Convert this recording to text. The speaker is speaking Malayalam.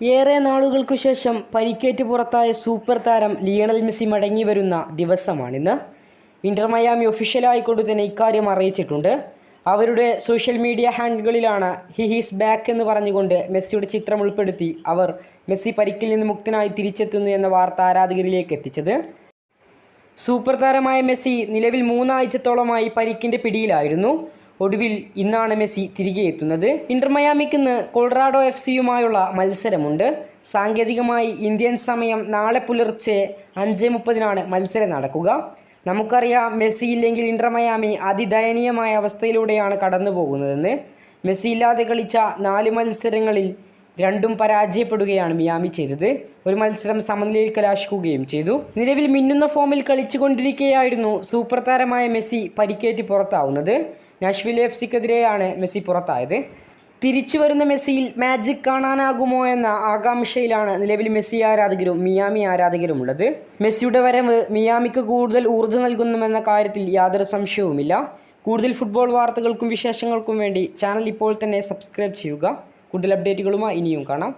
ഏറെ നാളുകൾക്കു ശേഷം പരിക്കേറ്റ് പുറത്തായ സൂപ്പർ താരം ലിയണൽ മെസ്സി മടങ്ങി വരുന്ന ദിവസമാണിന്ന്. ഇന്റർ മയാമി ഒഫീഷ്യലായിക്കൊണ്ട് തന്നെ ഇക്കാര്യം അറിയിച്ചിട്ടുണ്ട്. അവരുടെ സോഷ്യൽ മീഡിയ ഹാൻഡിലുകളിലാണ് ഹീസ് ബാക്ക് എന്ന് പറഞ്ഞുകൊണ്ട് മെസ്സിയുടെ ചിത്രം ഉൾപ്പെടുത്തി അവർ മെസ്സി പരിക്കിൽ നിന്ന് മുക്തനായി തിരിച്ചെത്തുന്നു എന്ന വാർത്ത ആരാധകരിലേക്ക് എത്തിച്ചത്. സൂപ്പർ താരമായ മെസ്സി നിലവിൽ 3 ആഴ്ചത്തോളമായി പരിക്കിൻ്റെ പിടിയിലായിരുന്നു. ഒടുവിൽ ഇന്നാണ് മെസ്സി തിരികെ എത്തുന്നത്. ഇന്റർ മയാമിക്ക് ഇന്ന് കൊളറാഡോ FC-യുമായുള്ള മത്സരമുണ്ട്. സാങ്കേതികമായി ഇന്ത്യൻ സമയം നാളെ പുലർച്ചെ 5:30 മത്സരം നടക്കുക. നമുക്കറിയാം മെസ്സി ഇല്ലെങ്കിൽ ഇന്റർ മയാമി അതിദയനീയമായ അവസ്ഥയിലൂടെയാണ് കടന്നു പോകുന്നതെന്ന്. മെസ്സി ഇല്ലാതെ കളിച്ച 4 മത്സരങ്ങളിൽ 2 പരാജയപ്പെടുകയാണ് മിയാമി ചെയ്തത്. ഒരു മത്സരം സമനിലയിൽ കലാശിക്കുകയും ചെയ്തു. നിലവിൽ മിന്നുന്ന ഫോമിൽ കളിച്ചുകൊണ്ടിരിക്കുകയായിരുന്നു സൂപ്പർ താരമായ മെസ്സി പരിക്കേറ്റ് പുറത്താവുന്നത്. നാഷ്വിൽ FC-ക്കെതിരെയാണ് മെസ്സി പുറത്തായത്. തിരിച്ചു വരുന്ന മെസ്സിയിൽ മാജിക് കാണാനാകുമോ എന്ന ആകാംക്ഷയിലാണ് നിലവിൽ മെസ്സി ആരാധകരും മിയാമി ആരാധകരുമുള്ളത്. മെസ്സിയുടെ വരവ് മിയാമിക്ക് കൂടുതൽ ഊർജ്ജം നൽകുന്നുവെന്ന കാര്യത്തിൽ യാതൊരു സംശയവുമില്ല. കൂടുതൽ ഫുട്ബോൾ വാർത്തകൾക്കും വിശേഷങ്ങൾക്കും വേണ്ടി ചാനൽ ഇപ്പോൾ തന്നെ സബ്സ്ക്രൈബ് ചെയ്യുക. കൂടുതൽ അപ്ഡേറ്റുകളുമായി ഇനിയും കാണാം.